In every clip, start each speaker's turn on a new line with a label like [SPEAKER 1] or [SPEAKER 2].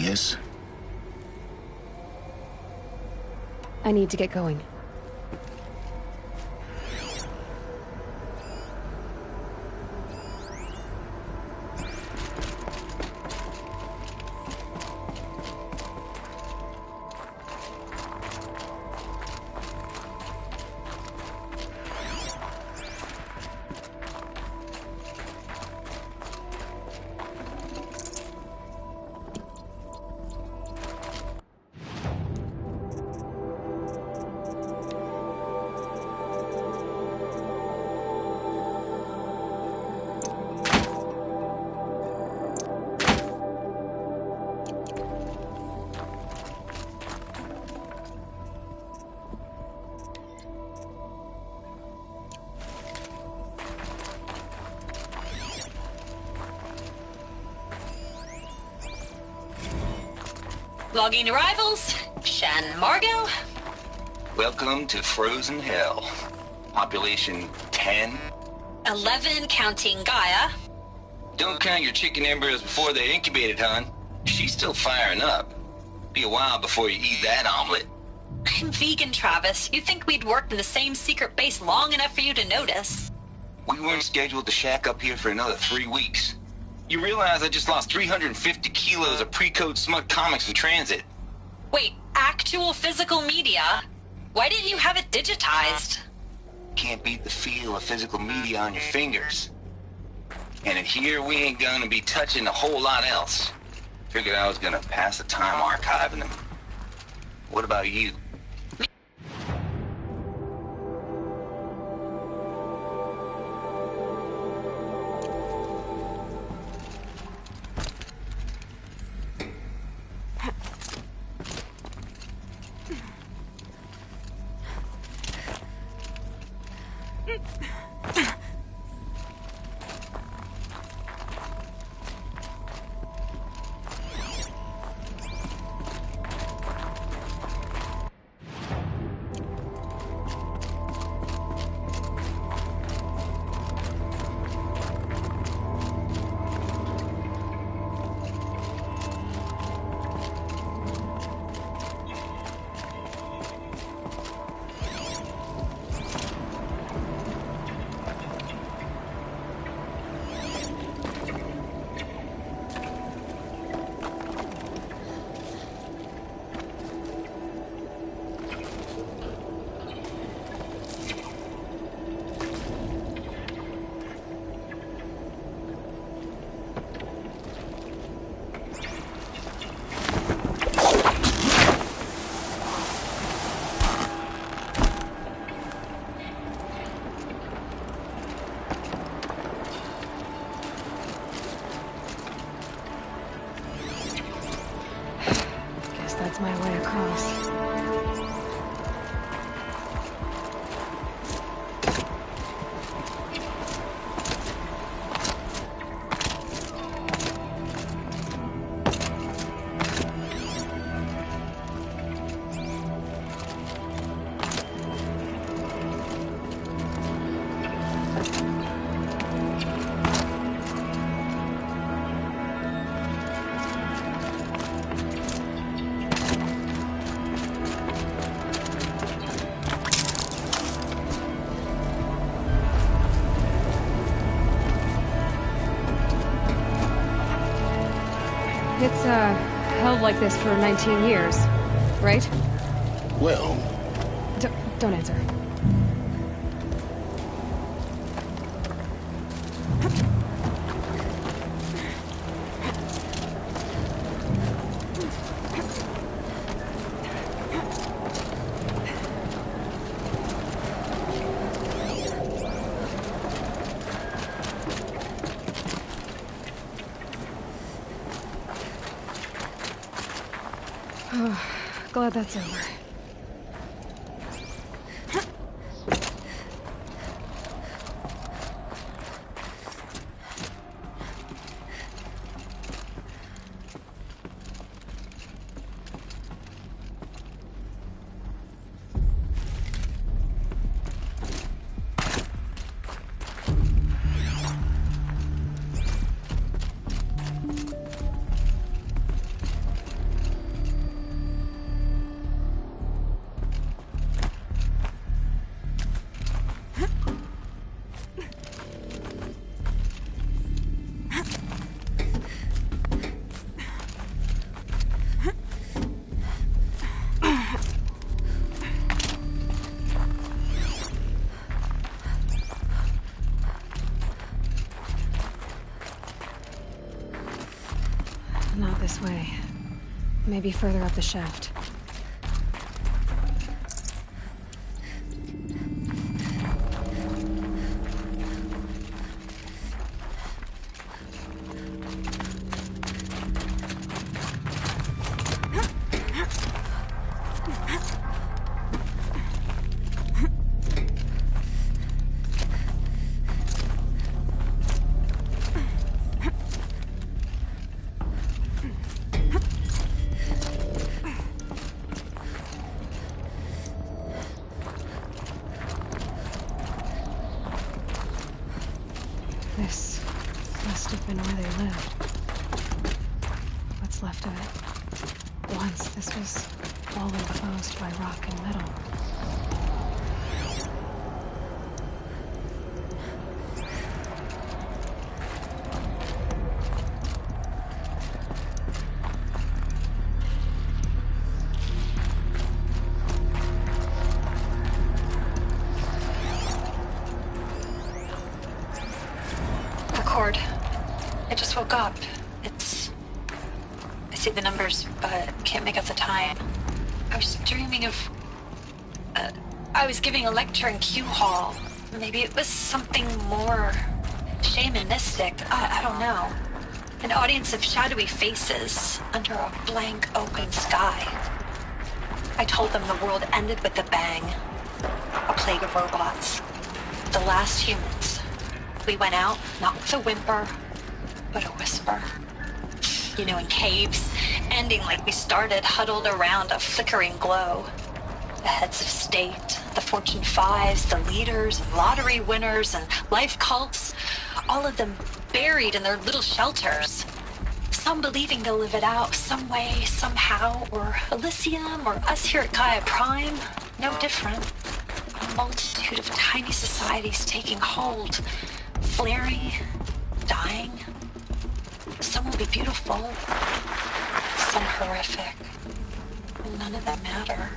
[SPEAKER 1] yes?
[SPEAKER 2] I need to get going.
[SPEAKER 3] Logging arrivals. Shan Margot.
[SPEAKER 4] Welcome to Frozen Hell. Population 10.
[SPEAKER 3] 11 counting Gaia.
[SPEAKER 4] Don't count your chicken embryos before they're incubated, hon. She's still firing up. Be a while before you eat that omelet.
[SPEAKER 3] I'm vegan, Travis. You'd think we'd worked in the same secret base long enough for you to notice.
[SPEAKER 4] We weren't scheduled to shack up here for another 3 weeks. You realize I just lost 350 kilos of pre-code smut comics in transit.
[SPEAKER 3] Wait, actual physical media? Why didn't you have it digitized?
[SPEAKER 4] Can't beat the feel of physical media on your fingers. And in here, we ain't gonna be touching a whole lot else. Figured I was gonna pass the time archiving them. What about you?
[SPEAKER 2] That's my way across. It's, held like this for 19 years, right?
[SPEAKER 1] Well...
[SPEAKER 2] Don't answer. Glad that's over. This way. Maybe further up the shaft. This must have been where they lived. What's left of it. Once this was all enclosed by rock and metal.
[SPEAKER 3] I just woke up. I see the numbers, but can't make out the time. I was dreaming of... I was giving a lecture in Q Hall. Maybe it was something more shamanistic. I don't know. An audience of shadowy faces under a blank open sky. I told them the world ended with a bang. A plague of robots. The last humans. We went out, not with a whimper, but a whisper. You know, in caves, ending like we started, huddled around a flickering glow. The heads of state, the Fortune 5s, the leaders, and lottery winners, and life cults, all of them buried in their little shelters. Some believing they'll live it out some way, somehow, or Elysium, or us here at Gaia Prime, no different. A multitude of tiny societies taking hold, flaring, dying. Some will be beautiful, some horrific. None of them matter.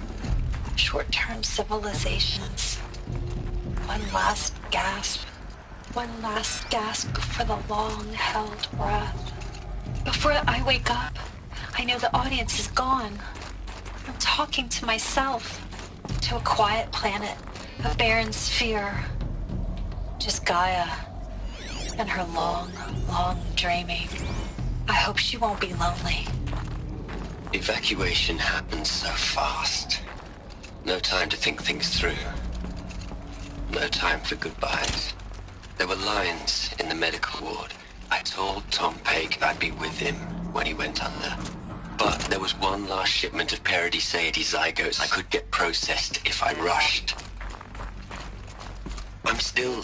[SPEAKER 3] Short-term civilizations. One last gasp. One last gasp for the long-held breath. Before I wake up, I know the audience is gone. I'm talking to myself. To a quiet planet, a barren sphere. Just Gaia. And her long, long dreaming. I hope she won't be lonely.
[SPEAKER 1] Evacuation happens so fast. No time to think things through. No time for goodbyes. There were lines in the medical ward. I told Tom Pake I'd be with him when he went under. But there was one last shipment of Paradiseidae zygotes I could get processed if I rushed. I'm still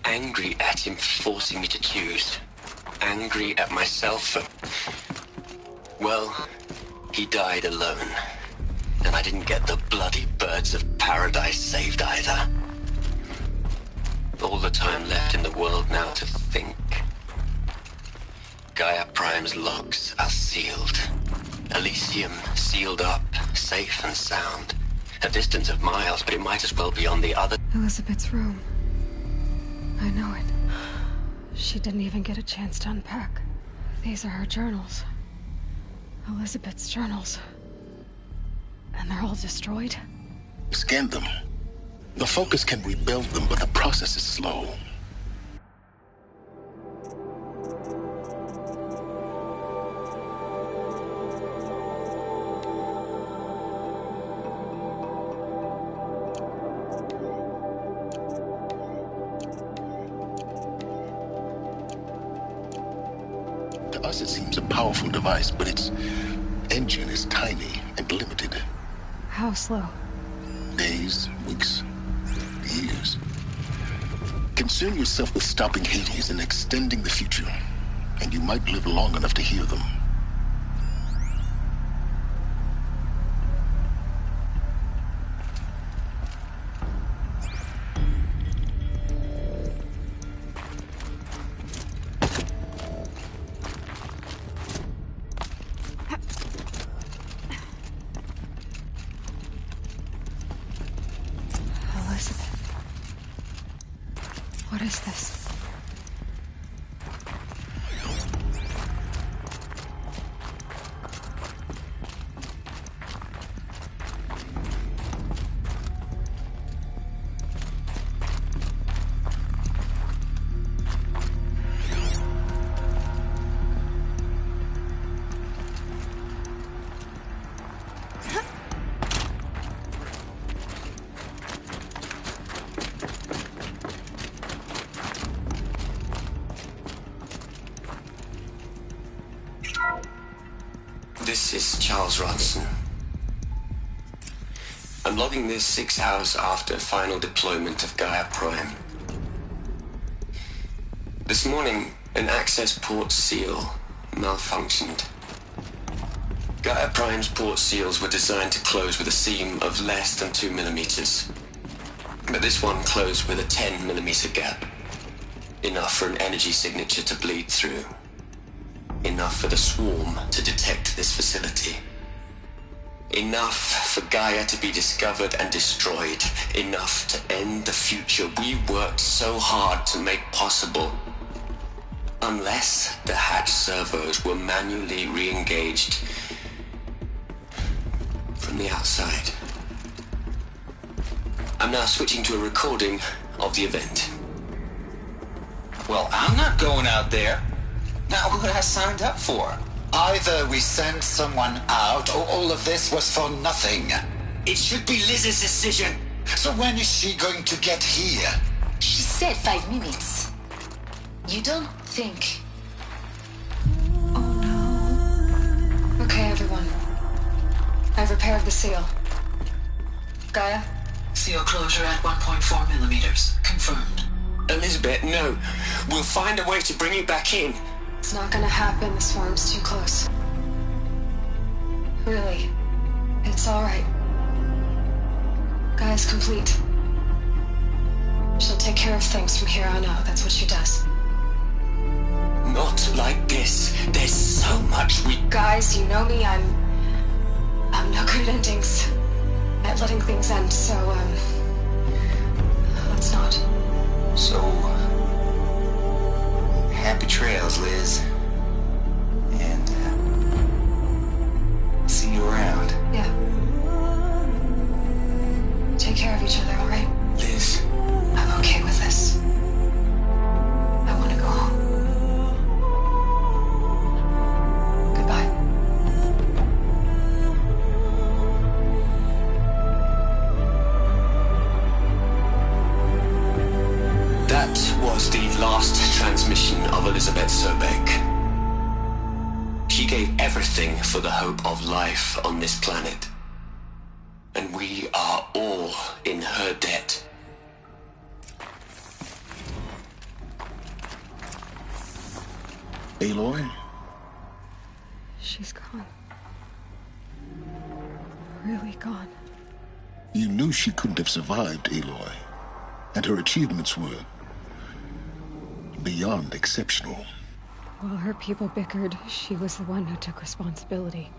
[SPEAKER 1] angry at him for forcing me to choose. Angry at myself for... Well, he died alone. And I didn't get the bloody birds of paradise saved either. All the time left in the world now to think. Gaia Prime's logs are sealed. Elysium sealed up, safe and sound. A distance of miles, but it might as well be on the other...
[SPEAKER 2] Elizabeth's room. I know it. She didn't even get a chance to unpack. These are her journals. Elizabeth's journals. And they're all destroyed?
[SPEAKER 5] Scan them. The Focus can rebuild them, but the process is slow. To us, it seems a powerful device, but its engine is tiny and limited.
[SPEAKER 2] How slow?
[SPEAKER 5] Days, weeks, years. Concern yourself with stopping Hades and extending the future, and you might live long enough to hear them.
[SPEAKER 2] What is this?
[SPEAKER 1] This is Charles Ronson. I'm logging this 6 hours after final deployment of Gaia Prime. This morning, an access port seal malfunctioned. Gaia Prime's port seals were designed to close with a seam of less than 2 millimeters. But this one closed with a 10 millimeter gap. Enough for an energy signature to bleed through. Enough for the swarm to detect this facility. Enough for Gaia to be discovered and destroyed. Enough to end the future we worked so hard to make possible. Unless the hatch servos were manually re-engaged from the outside. I'm now switching to a recording of the event.
[SPEAKER 4] Well, I'm not going out there. Not what I signed up for.
[SPEAKER 6] Either we sent someone out, or all of this was for nothing.
[SPEAKER 1] It should be Liz's decision.
[SPEAKER 6] So when is she going to get here?
[SPEAKER 7] She said 5 minutes. You don't think...
[SPEAKER 2] Okay, everyone. I've repaired the seal. Gaia?
[SPEAKER 7] Seal closure at 1.4 millimeters. Confirmed.
[SPEAKER 1] Elizabeth, no. We'll find a way to bring you back in.
[SPEAKER 2] It's not gonna happen. The swarm's too close. Really. It's alright. Gaia's complete. She'll take care of things from here on out. That's what she does.
[SPEAKER 1] Not like this. There's so much we...
[SPEAKER 2] Guys, you know me. I'm no good at endings. At letting things end, so, let's not.
[SPEAKER 4] So, happy trails, Liz. And, see you around.
[SPEAKER 2] Yeah. Take care of each other, alright?
[SPEAKER 1] Liz.
[SPEAKER 2] I'm okay with this. I want to go home. Goodbye.
[SPEAKER 1] That was the last transmission of Elizabeth Sobek. She gave everything for the hope of life on this planet. And we are all in her debt.
[SPEAKER 5] Aloy?
[SPEAKER 2] She's gone. Really gone.
[SPEAKER 5] You knew she couldn't have survived, Aloy. And her achievements were beyond exceptional.
[SPEAKER 2] While her people bickered, she was the one who took responsibility.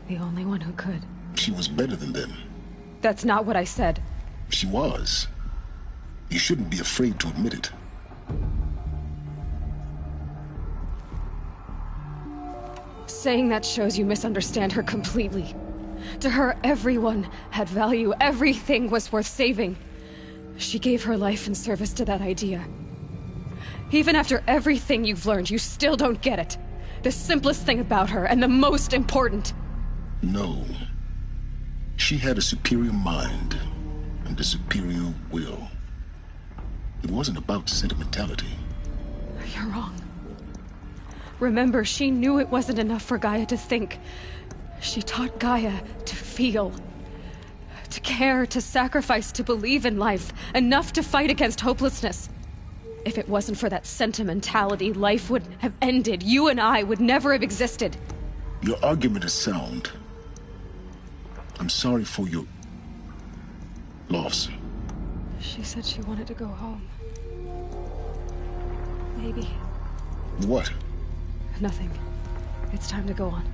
[SPEAKER 2] The only one who could.
[SPEAKER 5] She was better than them.
[SPEAKER 2] That's not what I said.
[SPEAKER 5] She was. You shouldn't be afraid to admit it.
[SPEAKER 2] Saying that shows you misunderstand her completely. To her, everyone had value. Everything was worth saving. She gave her life in service to that idea. Even after everything you've learned, you still don't get it. The simplest thing about her, and the most important.
[SPEAKER 5] No. She had a superior mind and a superior will. It wasn't about sentimentality.
[SPEAKER 2] You're wrong. Remember, she knew it wasn't enough for Gaia to think. She taught Gaia to feel. To care, to sacrifice, to believe in life. Enough to fight against hopelessness. If it wasn't for that sentimentality, life would have ended. You and I would never have existed.
[SPEAKER 5] Your argument is sound. I'm sorry for your loss.
[SPEAKER 2] She said she wanted to go home. Maybe.
[SPEAKER 5] What?
[SPEAKER 2] Nothing. It's time to go on.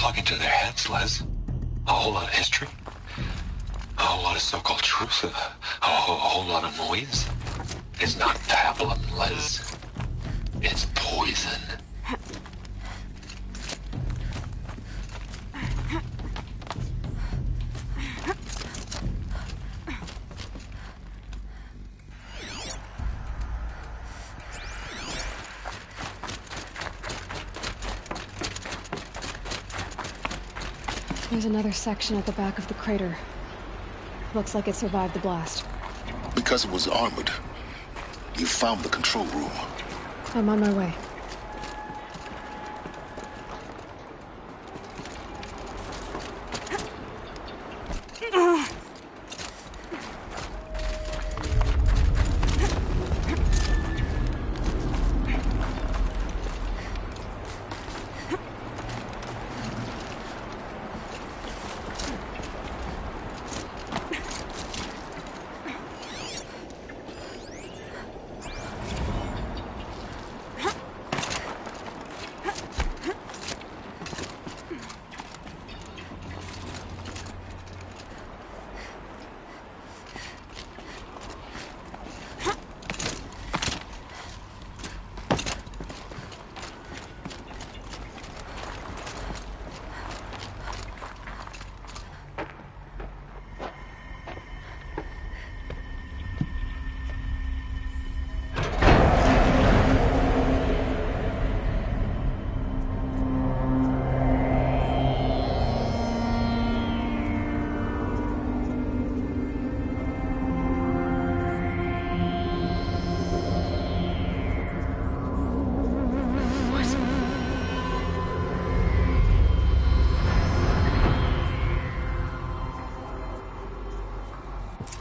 [SPEAKER 8] talking to their heads, Les. A whole lot of history. A whole lot of so-called truth. A whole lot of noise. It's not pablum, Les. It's poison.
[SPEAKER 2] There's another section at the back of the crater. Looks like it survived the blast.
[SPEAKER 5] Because it was armored, you found the control room.
[SPEAKER 2] I'm on my way.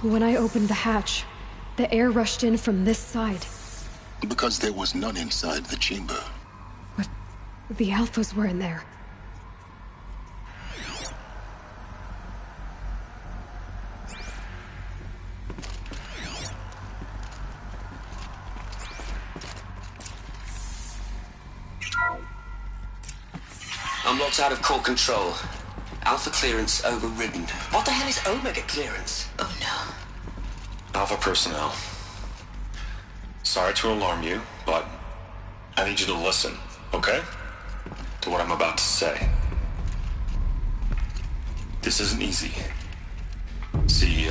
[SPEAKER 2] When I opened the hatch, the air rushed in from this side.
[SPEAKER 5] Because there was none inside the chamber.
[SPEAKER 2] But the Alphas were in there.
[SPEAKER 1] I'm locked out of core control. Alpha clearance overridden. What the hell is Omega clearance?
[SPEAKER 7] Oh no.
[SPEAKER 8] Alpha personnel. Sorry to alarm you, but I need you to listen, okay? To what I'm about to say. This isn't easy. See,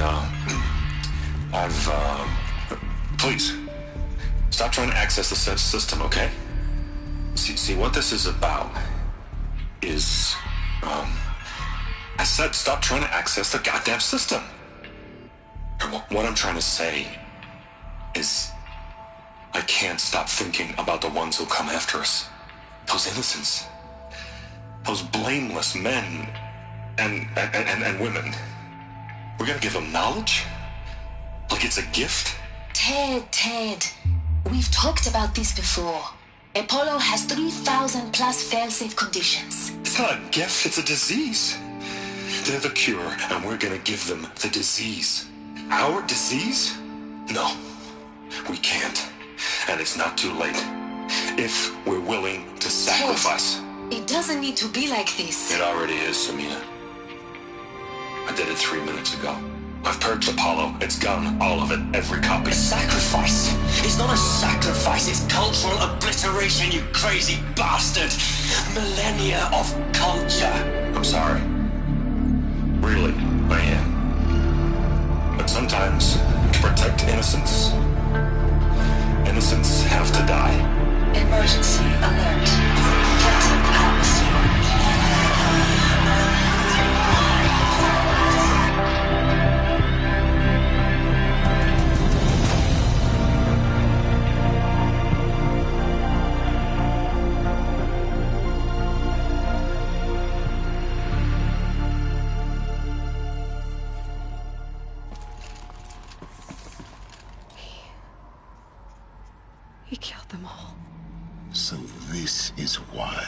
[SPEAKER 8] please, stop trying to access the system, okay? See, what this is about is, I said stop trying to access the goddamn system. And what I'm trying to say is I can't stop thinking about the ones who come after us. Those innocents. Those blameless men and women. We're gonna give them knowledge? Like it's a gift?
[SPEAKER 7] Ted. We've talked about this before. Apollo has 3,000 plus fail-safe conditions.
[SPEAKER 8] It's not a gift, it's a disease. They're the cure, and we're gonna give them the disease. Our disease? No, we can't. And it's not too late. If we're willing to sacrifice.
[SPEAKER 7] Ted, it doesn't need to be like this.
[SPEAKER 8] It already is, Samina. I did it 3 minutes ago. I've purged Apollo. It's gone. All of it. Every copy.
[SPEAKER 1] A sacrifice? It's not a sacrifice. It's cultural obliteration, you crazy bastard. Millennia of culture.
[SPEAKER 8] I'm sorry. Really, I am. But sometimes, to protect innocence, innocents have to die.
[SPEAKER 7] Emergency alert. Threatened atmosphere.
[SPEAKER 2] He killed them all.
[SPEAKER 5] So this is why.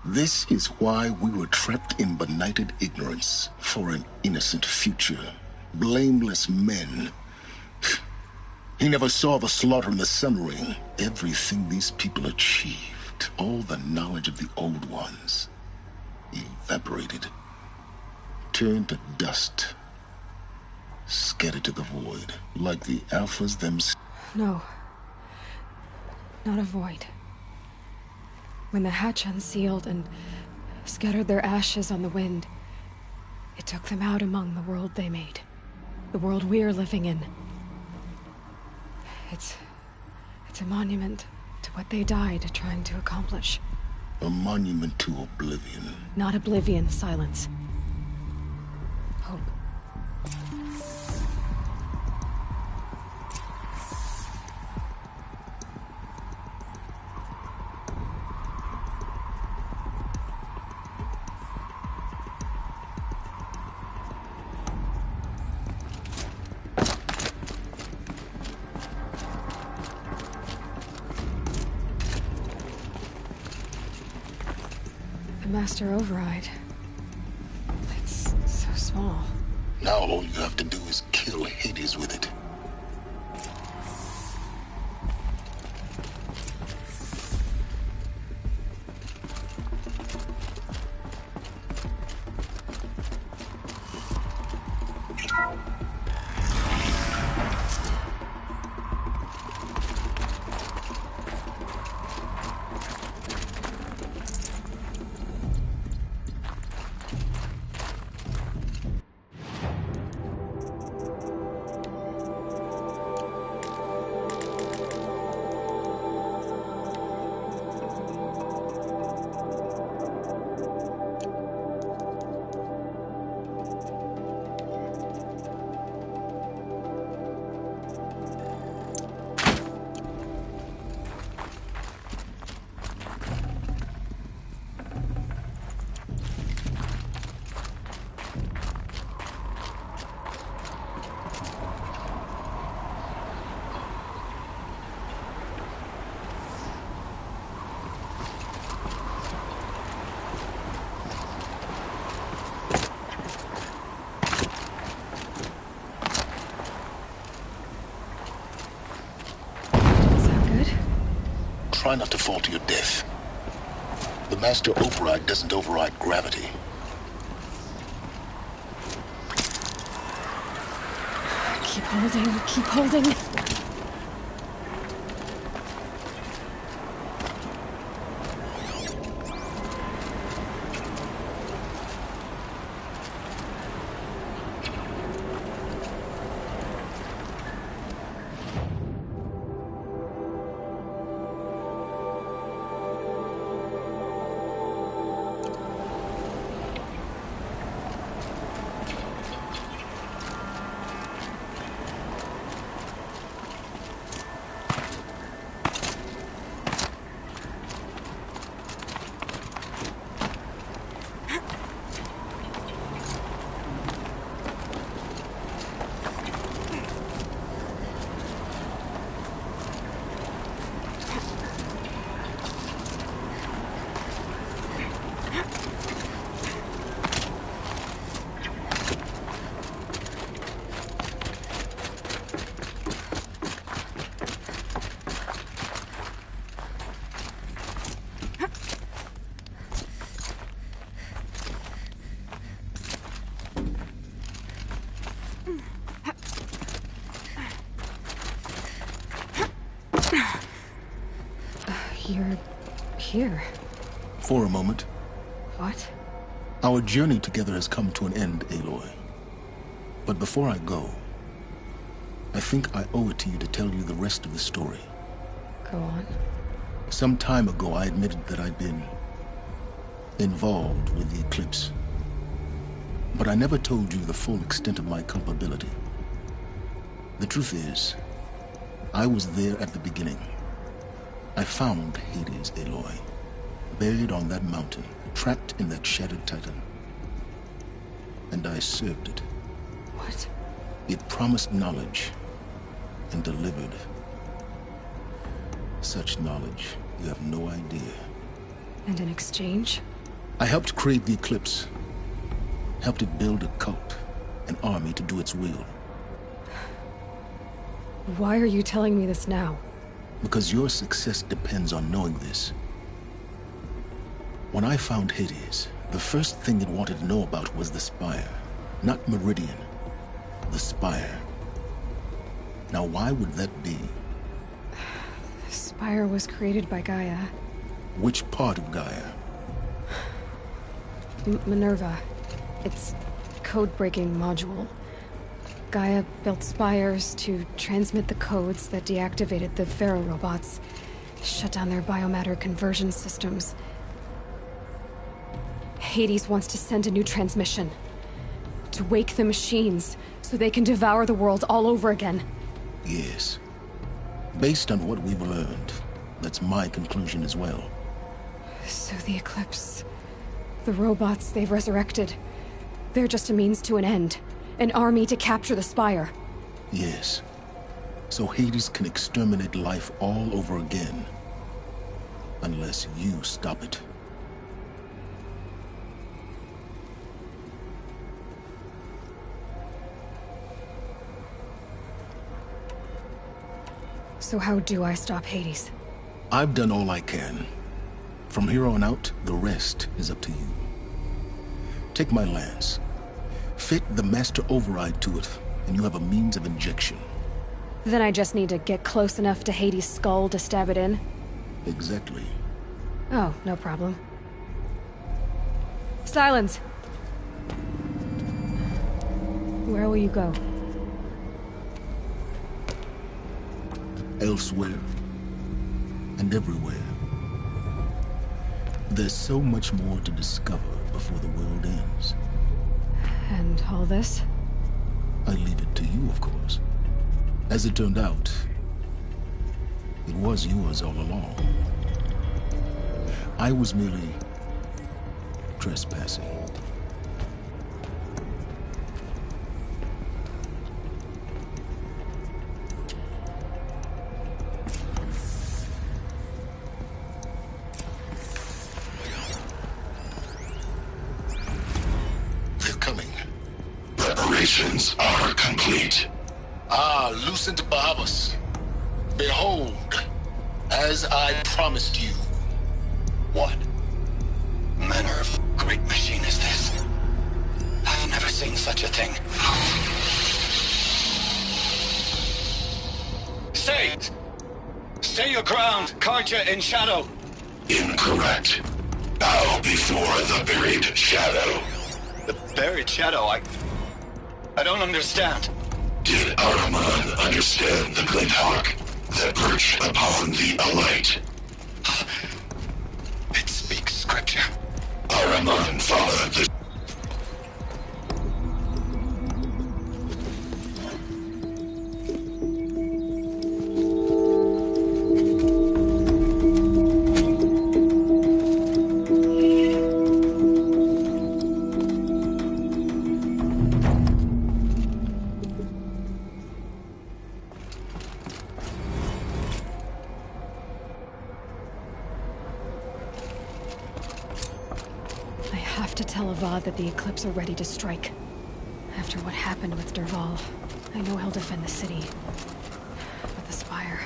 [SPEAKER 5] This is why we were trapped in benighted ignorance for an innocent future. Blameless men. He never saw the slaughter in the Sun Ring. Everything these people achieved. All the knowledge of the old ones. evaporated, turned to dust, scattered to the void, like the Alphas themselves.
[SPEAKER 2] No. Not a void. When the hatch unsealed and scattered their ashes on the wind, it took them out among the world they made. The world we're living in. It's a monument to what they died trying to accomplish.
[SPEAKER 5] A monument to oblivion.
[SPEAKER 2] Not oblivion, silence. Hope. Master override. It's so small.
[SPEAKER 5] Now all you have to do is kill Hades with it. Try not to fall to your death. The Master Override doesn't override gravity.
[SPEAKER 2] Keep holding, keep holding. You're here.
[SPEAKER 5] For a moment.
[SPEAKER 2] What?
[SPEAKER 5] Our journey together has come to an end, Aloy. But before I go, I think I owe it to you to tell you the rest of the story.
[SPEAKER 2] Go on.
[SPEAKER 5] Some time ago, I admitted that I'd been involved with the eclipse. But I never told you the full extent of my culpability. The truth is, I was there at the beginning. I found Hades, Aloy, buried on that mountain, trapped in that shattered titan. And I served it.
[SPEAKER 2] What?
[SPEAKER 5] It promised knowledge and delivered. Such knowledge, you have no idea.
[SPEAKER 2] And in exchange?
[SPEAKER 5] I helped create the eclipse. Helped it build a cult, an army to do its will.
[SPEAKER 2] Why are you telling me this now?
[SPEAKER 5] Because your success depends on knowing this. When I found Hades, The first thing it wanted to know about was the Spire. Not Meridian. The Spire. Now, why would that be?
[SPEAKER 2] The Spire was created by Gaia.
[SPEAKER 5] Which part of Gaia?
[SPEAKER 2] Minerva. It's a code-breaking module. Gaia built spires to transmit the codes that deactivated the Pharaoh robots, shut down their biomatter conversion systems. Hades wants to send a new transmission. To wake the machines, so they can devour the world all over again.
[SPEAKER 5] Yes. Based on what we've learned, that's my conclusion as well.
[SPEAKER 2] So the Eclipse... the robots they've resurrected... they're just a means to an end. An army to capture the Spire.
[SPEAKER 5] Yes. So Hades can exterminate life all over again. Unless you stop it.
[SPEAKER 2] So how do I stop Hades?
[SPEAKER 5] I've done all I can. From here on out, the rest is up to you. Take my lance. Fit the master override to it, and you have a means of injection.
[SPEAKER 2] Then I just need to get close enough to Hades' skull to stab it in?
[SPEAKER 5] Exactly.
[SPEAKER 2] Oh, no problem. Silence! Where will you go?
[SPEAKER 5] Elsewhere. And everywhere. There's so much more to discover before the world ends.
[SPEAKER 2] And all this?
[SPEAKER 5] I leave it to you, of course. As it turned out, it was yours all along. I was merely trespassing. They're coming.
[SPEAKER 9] Preparations are complete.
[SPEAKER 5] Lucent Bahamas. Behold, as I promised you. What?
[SPEAKER 4] Manner of great machine is this? I've never seen such a thing. Stay! Stay your ground, Karja in shadow!
[SPEAKER 9] Incorrect. Bow before the buried shadow.
[SPEAKER 4] The buried shadow, I don't understand.
[SPEAKER 9] Did Ahriman understand the glint hawk that perched upon the alight?
[SPEAKER 4] It speaks scripture.
[SPEAKER 9] Ahriman followed the...
[SPEAKER 2] That the Eclipse are ready to strike. After what happened with Dervahl, I know he'll defend the city. But the Spire...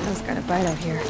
[SPEAKER 2] Smells kind of bite out here.